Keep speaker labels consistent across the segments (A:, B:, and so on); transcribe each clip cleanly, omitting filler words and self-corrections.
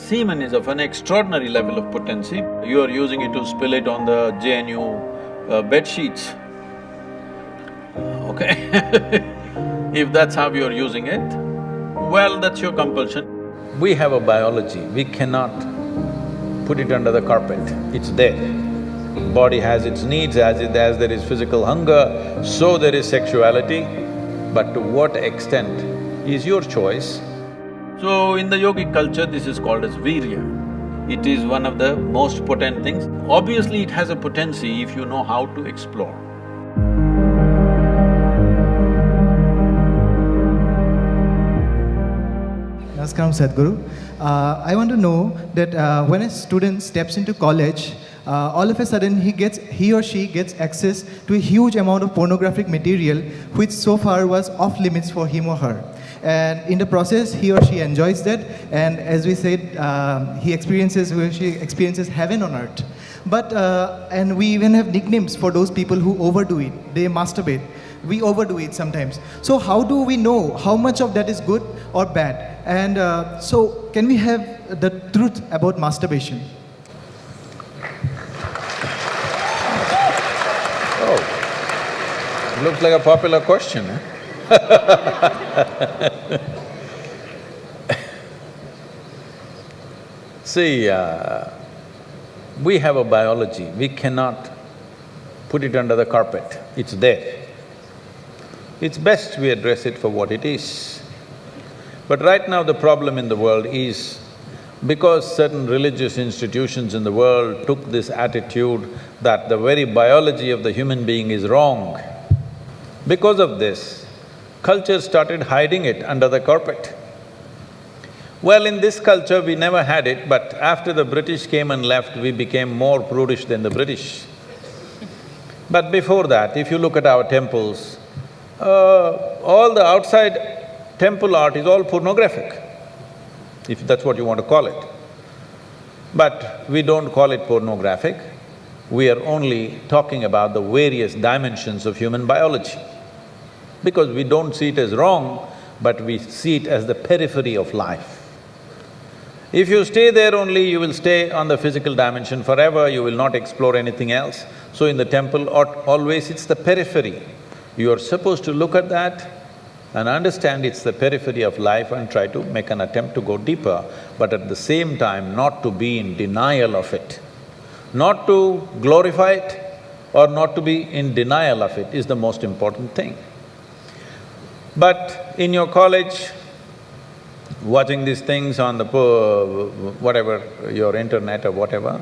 A: semen is of an extraordinary level of potency. You are using it to spill it on the JNU bed sheets, okay? If that's how you're using it, well, that's your compulsion. We have a biology, we cannot put it under the carpet, it's there. Body has its needs, as there is physical hunger, so there is sexuality, but to what extent is your choice. So in the yogic culture, this is called as virya. It is one of the most potent things. Obviously, it has a potency if you know how to explore.
B: Namaskaram, Sadhguru. I want to know that when a student steps into college, all of a sudden he or she gets access to a huge amount of pornographic material which so far was off limits for him or her. And in the process, he or she enjoys that, and as we said, he or she experiences heaven on earth. But, and we even have nicknames for those people who overdo it. They masturbate. We overdo it sometimes. So how do we know how much of that is good or bad? And so can we have the truth about masturbation?
A: Oh, looks like a popular question, eh? See, we have a biology, we cannot put it under the carpet, it's there. It's best we address it for what it is. But right now the problem in the world is, because certain religious institutions in the world took this attitude that the very biology of the human being is wrong, because of this, culture started hiding it under the carpet. Well, in this culture we never had it, but after the British came and left, we became more prudish than the British. But before that, if you look at our temples, all the outside temple art is all pornographic, if that's what you want to call it. But we don't call it pornographic, we are only talking about the various dimensions of human biology. Because we don't see it as wrong, but we see it as the periphery of life. If you stay there only, you will stay on the physical dimension forever, you will not explore anything else. So in the temple, always it's the periphery. You are supposed to look at that and understand it's the periphery of life and try to make an attempt to go deeper, but at the same time not to be in denial of it. Not to glorify it or not to be in denial of it is the most important thing. But in your college, watching these things on the whatever, your internet or whatever,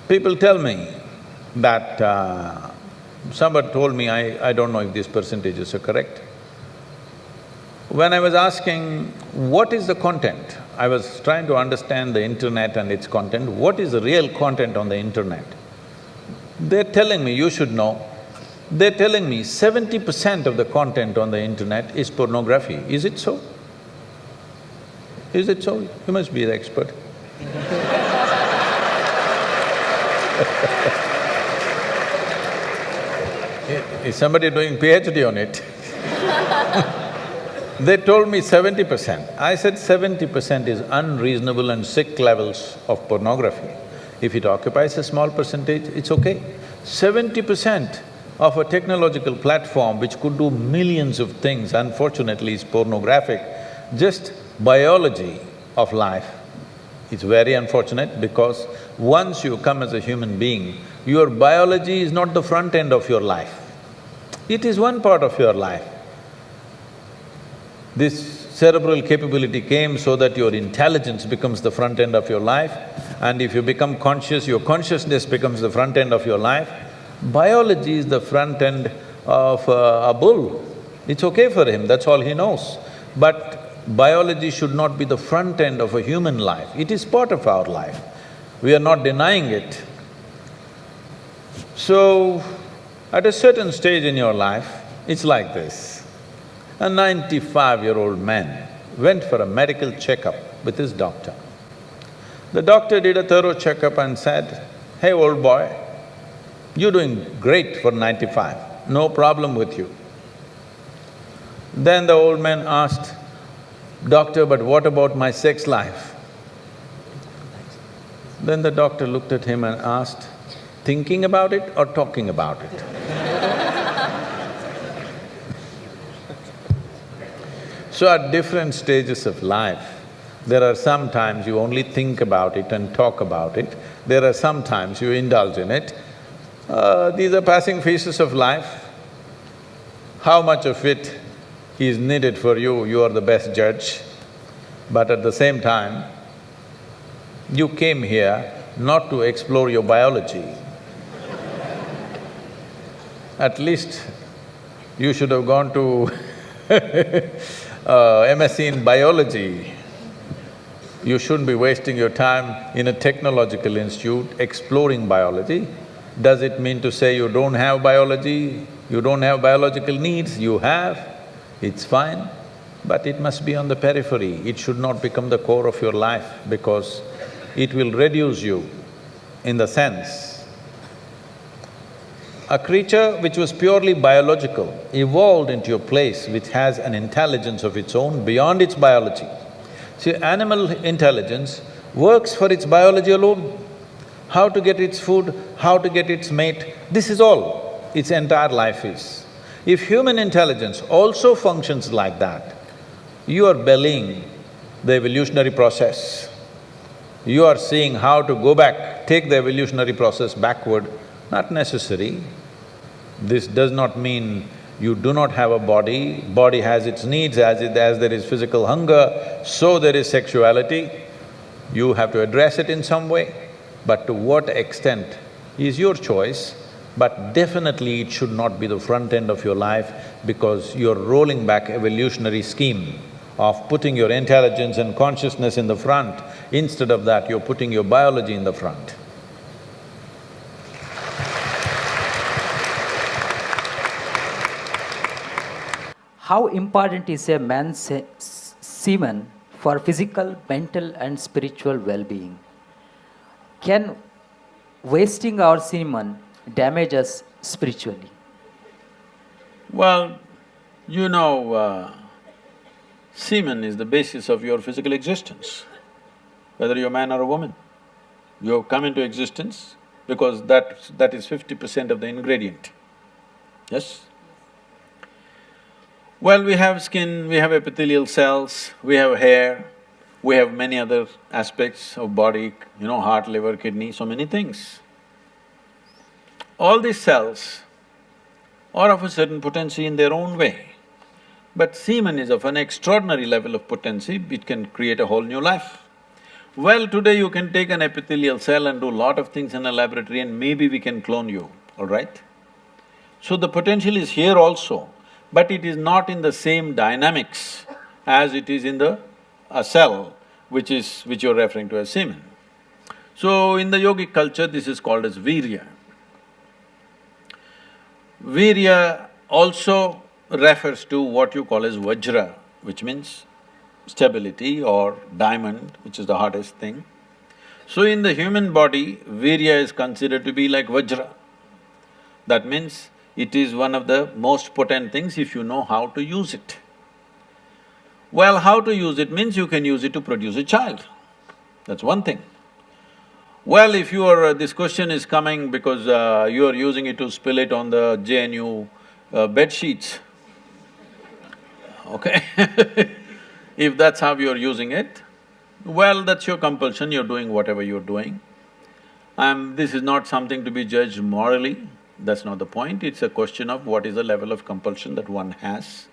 A: people tell me that… somebody told me, I don't know if these percentages are correct. When I was asking, what is the content? I was trying to understand the internet and its content, what is the real content on the internet? They're telling me, you should know, they're telling me 70% of the content on the internet is pornography. Is it so? Is it so? You must be the expert. Is somebody doing PhD on it? They told me 70%. I said 70% is unreasonable and sick levels of pornography. If it occupies a small percentage, it's okay. 70% of a technological platform which could do millions of things, unfortunately is pornographic. Just biology of life is very unfortunate because once you come as a human being, your biology is not the front end of your life. It is one part of your life. This cerebral capability came so that your intelligence becomes the front end of your life, and if you become conscious, your consciousness becomes the front end of your life. Biology is the front end of a bull. It's okay for him, that's all he knows. But biology should not be the front end of a human life, it is part of our life. We are not denying it. So, at a certain stage in your life, it's like this. A 95-year-old man went for a medical checkup with his doctor. The doctor did a thorough checkup and said, "Hey, old boy, you're doing great for 95, no problem with you." Then the old man asked, "Doctor, but what about my sex life?" Then the doctor looked at him and asked, thinking about it or talking about it? So at different stages of life, there are some times you only think about it and talk about it, there are some times you indulge in it. These are passing phases of life. How much of it is needed for you, you are the best judge. But at the same time, you came here not to explore your biology. At least you should have gone to MSc in biology. You shouldn't be wasting your time in a technological institute exploring biology. Does it mean to say you don't have biology, you don't have biological needs? You have, it's fine, but it must be on the periphery. It should not become the core of your life because it will reduce you in the sense. A creature which was purely biological evolved into a place which has an intelligence of its own beyond its biology. See, animal intelligence works for its biology alone. How to get its food, how to get its mate, this is all its entire life is. If human intelligence also functions like that, you are bellying the evolutionary process. You are seeing how to go back, take the evolutionary process backward, not necessary. This does not mean you do not have a body has its needs, as there is physical hunger, so there is sexuality. You have to address it in some way. But to what extent is your choice, but definitely it should not be the front end of your life because you're rolling back evolutionary scheme of putting your intelligence and consciousness in the front. Instead of that, you're putting your biology in the front.
C: How important is a man's semen for physical, mental and spiritual well-being? Can wasting our semen damage us spiritually?
A: Well, you know, semen is the basis of your physical existence, whether you're a man or a woman. You have come into existence because that is 50% of the ingredient, yes? Well, we have skin, we have epithelial cells, we have hair, we have many other aspects of body, you know, heart, liver, kidney, so many things. All these cells are of a certain potency in their own way. But semen is of an extraordinary level of potency, it can create a whole new life. Well, today you can take an epithelial cell and do a lot of things in a laboratory and maybe we can clone you, all right? So the potential is here also, but it is not in the same dynamics as it is in a cell, which you're referring to as semen. So in the yogic culture, this is called as virya. Virya also refers to what you call as vajra, which means stability, or diamond, which is the hardest thing. So in the human body, virya is considered to be like vajra. That means it is one of the most potent things if you know how to use it. Well, how to use it means you can use it to produce a child, that's one thing. Well, if you are… this question is coming because you are using it to spill it on the JNU bed sheets, okay? If that's how you're using it, well, that's your compulsion, you're doing whatever you're doing. This is not something to be judged morally, that's not the point, it's a question of what is the level of compulsion that one has.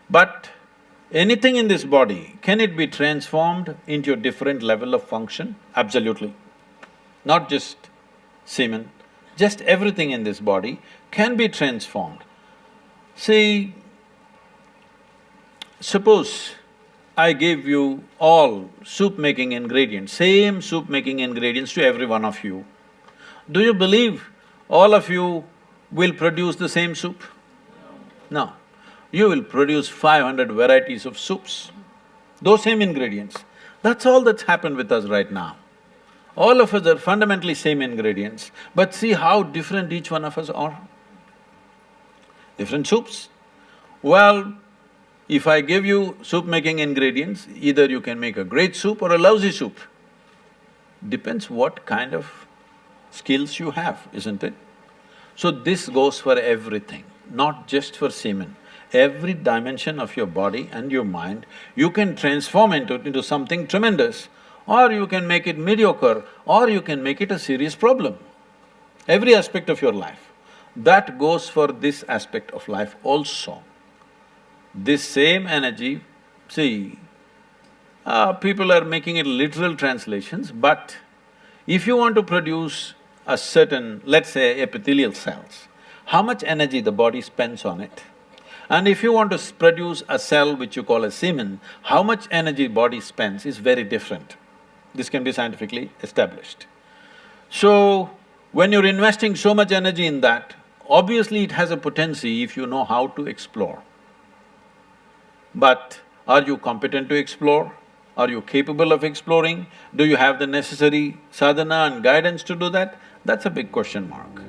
A: But anything in this body, can it be transformed into a different level of function? Absolutely. Not just semen, just everything in this body can be transformed. See, suppose I gave you all soup-making ingredients, same soup-making ingredients to every one of you. Do you believe all of you will produce the same soup? No. You will produce 500 varieties of soups, those same ingredients. That's all that's happened with us right now. All of us are fundamentally same ingredients, but see how different each one of us are. Different soups. Well, if I give you soup-making ingredients, either you can make a great soup or a lousy soup. Depends what kind of skills you have, isn't it? So this goes for everything, not just for semen. Every dimension of your body and your mind, you can transform into something tremendous, or you can make it mediocre, or you can make it a serious problem. Every aspect of your life. That goes for this aspect of life also. This same energy, see, people are making it literal translations, but if you want to produce a certain, let's say, epithelial cells, how much energy the body spends on it? And if you want to produce a cell which you call a semen, how much energy body spends is very different. This can be scientifically established. So, when you're investing so much energy in that, obviously it has a potency if you know how to explore. But are you competent to explore? Are you capable of exploring? Do you have the necessary sadhana and guidance to do that? That's a big question mark.